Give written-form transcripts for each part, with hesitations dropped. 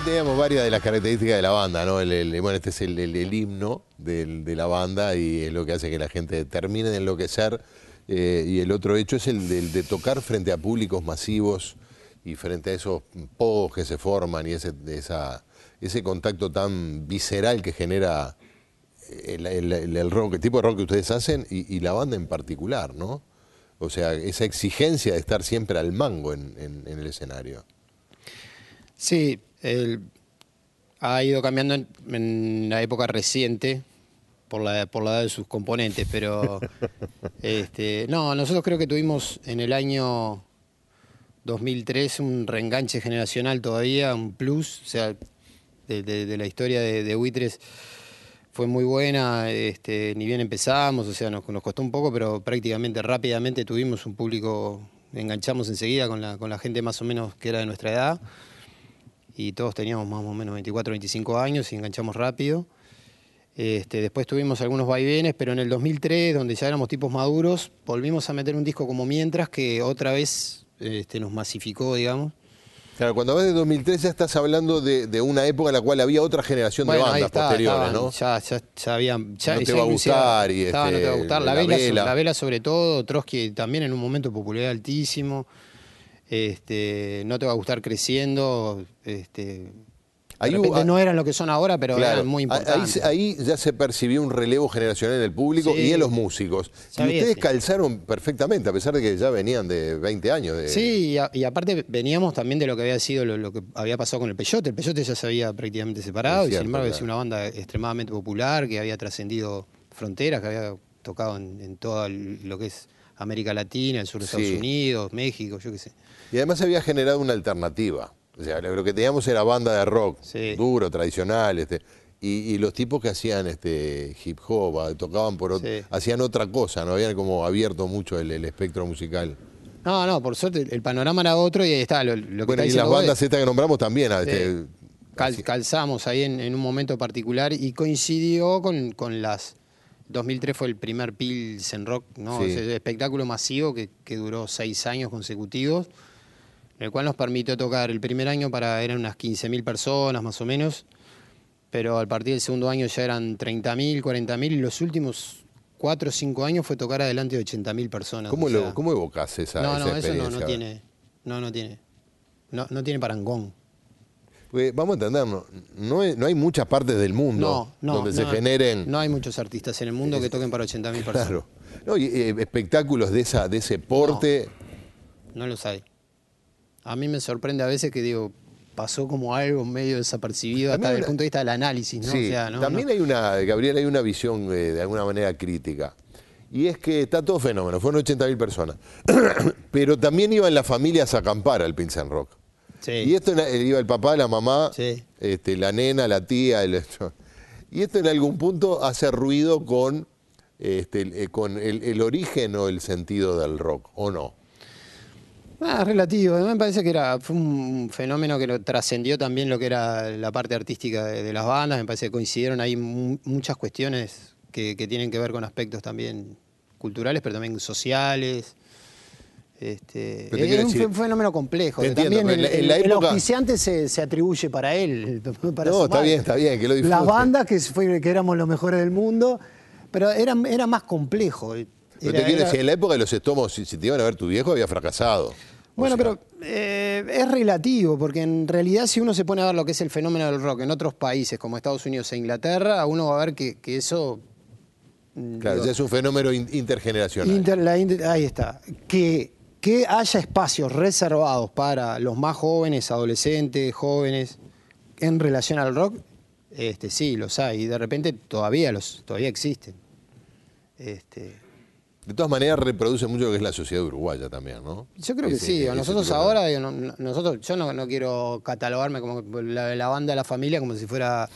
teníamos varias de las características de la banda, ¿no? Bueno, este es el himno de la banda y es lo que hace que la gente termine de enloquecer. Y el otro hecho es el de tocar frente a públicos masivos y frente a esos pogos que se forman y ese contacto tan visceral que genera el rock, el tipo de rock que ustedes hacen y la banda en particular, ¿no? O sea, esa exigencia de estar siempre al mango en el escenario. Sí, ha ido cambiando en la época reciente por la edad de sus componentes, pero no, nosotros creo que tuvimos en el año 2003 un reenganche generacional todavía, un plus, o sea, de la historia de Buitres fue muy buena, ni bien empezamos, o sea, nos costó un poco, pero prácticamente rápidamente tuvimos un público, enganchamos enseguida con la gente más o menos que era de nuestra edad, y todos teníamos más o menos 24, 25 años y enganchamos rápido. Después tuvimos algunos vaivenes, pero en el 2003, donde ya éramos tipos maduros, volvimos a meter un disco como Mientras, que otra vez nos masificó, digamos. Claro, cuando hablas de 2003 ya estás hablando de una época en la cual había otra generación de bandas posteriores, ¿no? Ya había... No te va a gustar y no te va a gustar. La Vela sobre todo, Trotsky también en un momento de popularidad altísimo. No te va a gustar Creciendo. De repente no eran lo que son ahora, pero claro, eran muy importantes. Ahí ya se percibió un relevo generacional en el público y en los músicos. Y ustedes calzaron perfectamente, a pesar de que ya venían de 20 años. Sí, y aparte veníamos también de lo que había sido lo que había pasado con el Peyote. El Peyote ya se había prácticamente separado, y sin embargo había sido una banda extremadamente popular, que había trascendido fronteras, que había tocado en todo lo que es América Latina, el sur de Estados Unidos, México, yo qué sé. Y además había generado una alternativa. O sea, lo que teníamos era banda de rock, duro, tradicional, y los tipos que hacían hip hop, tocaban hacían otra cosa, no habían como abierto mucho el espectro musical. No, por suerte el panorama era otro y ahí está lo que bueno, y las bandas estas que nombramos también. Calzamos ahí en un momento particular y coincidió con las... 2003 fue el primer Pilsen Rock, ¿no? Ese espectáculo masivo que duró 6 años consecutivos, el cual nos permitió tocar el primer año eran unas 15.000 personas más o menos, pero al partir del segundo año ya eran 30.000, 40.000, y los últimos 4 o 5 años fue tocar adelante de 80.000 personas. ¿Cómo evocás esa experiencia? No tiene parangón. Porque, vamos a entender, no hay muchas partes del mundo donde se generen... No hay muchos artistas en el mundo que toquen para 80.000 personas. Claro. No, y espectáculos de ese porte... No los hay. A mí me sorprende a veces que pasó como algo medio desapercibido hasta desde el punto de vista del análisis, ¿no? Sí, o sea, también Gabriel, hay una visión de alguna manera crítica. Y es que está todo fenómeno, fueron 80.000 personas. Pero también iban las familias a acampar al Pilsen Rock. Sí. Y esto iba el papá, la mamá, la nena, la tía. Y esto en algún punto hace ruido con el origen o el sentido del rock, ¿o no? Relativo. A mí me parece que fue un fenómeno que trascendió también lo que era la parte artística de las bandas. Me parece que coincidieron ahí muchas cuestiones que tienen que ver con aspectos también culturales, pero también sociales. Es un fenómeno complejo. También el auspiciante se atribuye para él. Está bien, que lo disfrute. Las bandas que éramos los mejores del mundo, pero era más complejo. Pero te quiero decir, en la época de los Estomos, si te iban a ver tu viejo, había fracasado. Bueno, pero es relativo, porque en realidad si uno se pone a ver lo que es el fenómeno del rock en otros países como Estados Unidos e Inglaterra, uno va a ver que eso... Claro, ya es un fenómeno intergeneracional. Ahí está. Que haya espacios reservados para los más jóvenes, adolescentes, jóvenes, en relación al rock, sí, los hay. Y de repente todavía existen. De todas maneras reproduce mucho lo que es la sociedad uruguaya también, ¿no? Yo creo que sí. Nosotros ahora, yo no quiero catalogarme como la banda de la familia como si fuera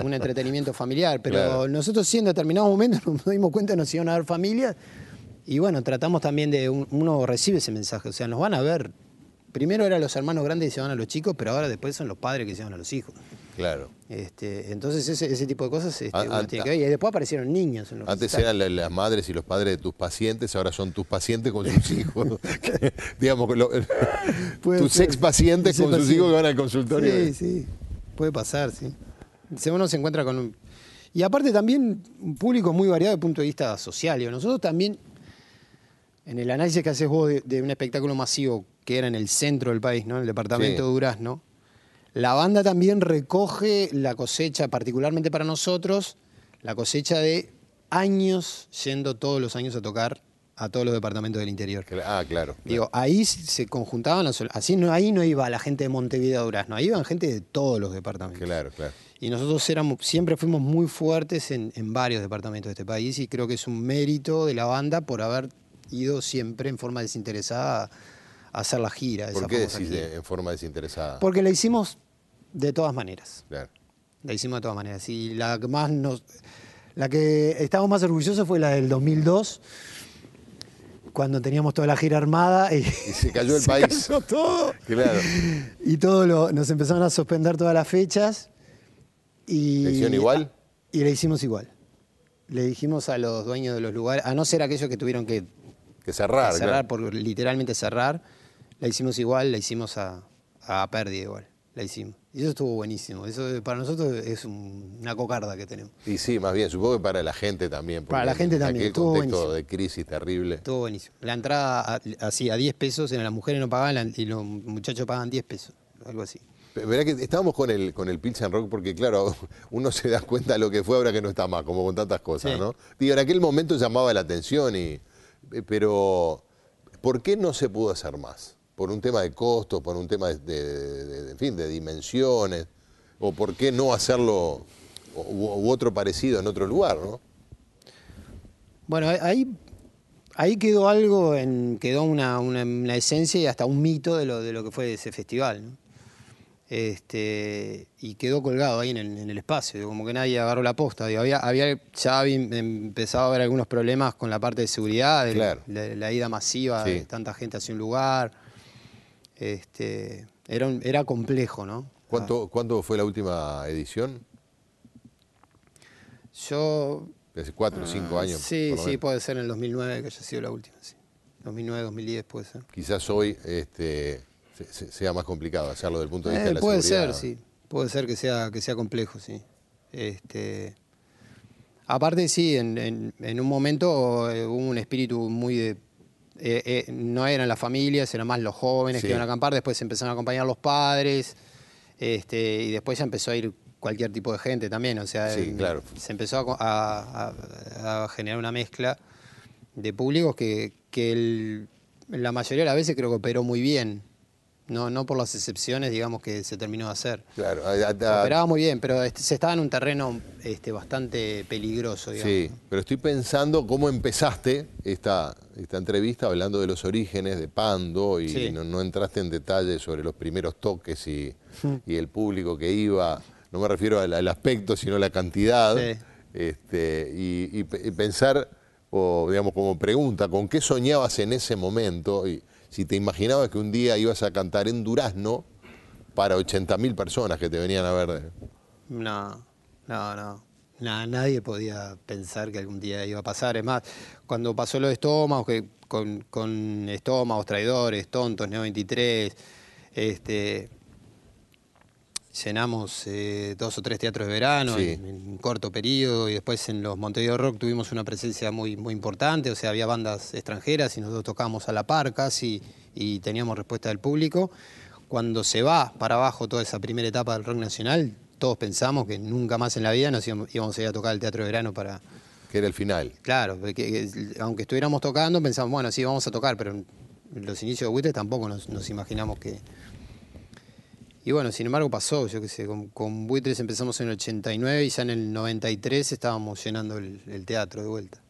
un entretenimiento familiar, pero nosotros sí en determinados momentos nos dimos cuenta que nos iban a ver familias y bueno, tratamos también uno recibe ese mensaje, o sea, nos van a ver. Primero eran los hermanos grandes que se van a los chicos, pero ahora después son los padres que se van a los hijos. Claro. Entonces ese tipo de cosas uno tiene que ver. Y después aparecieron niños. Antes eran las madres y los padres de tus pacientes, ahora son tus pacientes con sus hijos. Digamos, tus ex pacientes con sus hijos que van al consultorio. Sí. puede pasar, sí. Uno se encuentra con un... Y aparte también un público muy variado desde el punto de vista social. Digo, nosotros también, en el análisis que haces vos de un espectáculo masivo que era en el centro del país, ¿no? En el departamento Sí. de Durazno, la banda también recoge la cosecha, particularmente para nosotros, la cosecha de años yendo todos los años a tocar a todos los departamentos del interior. Claro. Digo, ahí se conjuntaban, así no, ahí no iba la gente de Montevideo a Durazno, ahí iban gente de todos los departamentos. Claro. Y nosotros siempre fuimos muy fuertes en varios departamentos de este país y creo que es un mérito de la banda por haber ido siempre en forma desinteresada a hacer la gira. ¿Por qué decís en forma desinteresada? Porque la hicimos de todas maneras. Claro. La hicimos de todas maneras. Y la que estábamos más orgullosos fue la del 2002, cuando teníamos toda la gira armada y se cayó el país. Cayó todo. Claro. Y nos empezaron a suspender todas las fechas. Y, ¿Le hicieron igual? Y le hicimos igual. Le dijimos a los dueños de los lugares, a no ser aquellos que tuvieron que cerrar, claro. por literalmente cerrar, la hicimos igual, la hicimos a pérdida igual. La hicimos. Y eso estuvo buenísimo. Eso para nosotros es una cocarda que tenemos. Y sí, más bien, supongo que para la gente también. Para la gente también. Aquel contexto de crisis terrible. Estuvo buenísimo. La entrada así a 10 pesos, las mujeres no pagaban y los muchachos pagaban 10 pesos. Algo así. Verá que estábamos con el Pilsen Rock porque, claro, uno se da cuenta de lo que fue ahora que no está más, como con tantas cosas, sí. ¿No? Digo, en aquel momento llamaba la atención, pero ¿por qué no se pudo hacer más? ¿Por un tema de costos, por un tema en fin, de dimensiones? ¿O por qué no hacerlo u otro parecido en otro lugar, no? Bueno, ahí quedó algo, quedó una esencia y hasta un mito de lo que fue ese festival, ¿no? Y quedó colgado ahí en el espacio, como que nadie agarró la posta. Digo, ya había empezado a haber algunos problemas con la parte de seguridad, claro. la ida masiva, sí. de tanta gente hacia un lugar. Era complejo, ¿no? ¿Cuándo fue la última edición? Hace 4 o 5 años. Sí, puede ser en el 2009 que haya sido la última, sí. 2009, 2010 puede ser. Quizás hoy sea más complicado hacerlo desde el punto de vista de la seguridad. Puede ser, sí. Puede ser que sea complejo, sí. Aparte, sí, en un momento hubo un espíritu muy de... no eran las familias, eran más los jóvenes que iban a acampar, después se empezaron a acompañar los padres, y después ya empezó a ir cualquier tipo de gente también, o sea, claro. Se empezó a generar una mezcla de públicos que la mayoría de las veces creo que operó muy bien. No por las excepciones, digamos, que se terminó de hacer. Claro. Operaba muy bien, pero se estaba en un terreno bastante peligroso, digamos. Sí, pero estoy pensando cómo empezaste esta entrevista hablando de los orígenes de Pando y sí. no entraste en detalle sobre los primeros toques y el público que iba. No me refiero al aspecto, sino a la cantidad. Sí. Y pensar, o digamos como pregunta, ¿con qué soñabas en ese momento? Y si te imaginabas que un día ibas a cantar en Durazno para 80.000 personas que te venían a ver. No, nadie podía pensar que algún día iba a pasar. Es más, cuando pasó lo de Estómagos, con Estómagos, Traidores, Tontos, Neo 23, llenamos 2 o 3 teatros de verano en un corto periodo, y después en los Montevideo Rock tuvimos una presencia muy, muy importante, o sea, había bandas extranjeras y nosotros tocábamos a la par casi y teníamos respuesta del público. Cuando se va para abajo toda esa primera etapa del rock nacional, todos pensamos que nunca más en la vida nos íbamos a ir a tocar el teatro de verano para... Que era el final. Claro, aunque estuviéramos tocando, pensamos, bueno, sí, vamos a tocar, pero en los inicios de Buitres tampoco nos imaginamos que... Y bueno, sin embargo pasó, yo qué sé, con Buitres empezamos en el 89 y ya en el 93 estábamos llenando el teatro de vuelta.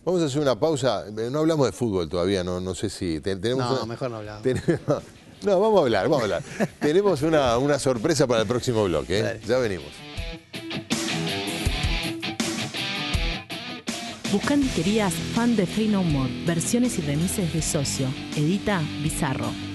Vamos a hacer una pausa, no hablamos de fútbol todavía, no sé si... tenemos mejor no hablamos. No, vamos a hablar. Tenemos una sorpresa para el próximo bloque, ¿eh? Ya venimos. Buscando y querías fan de Fey No More, versiones y remises de Socio. Edita Bizarro.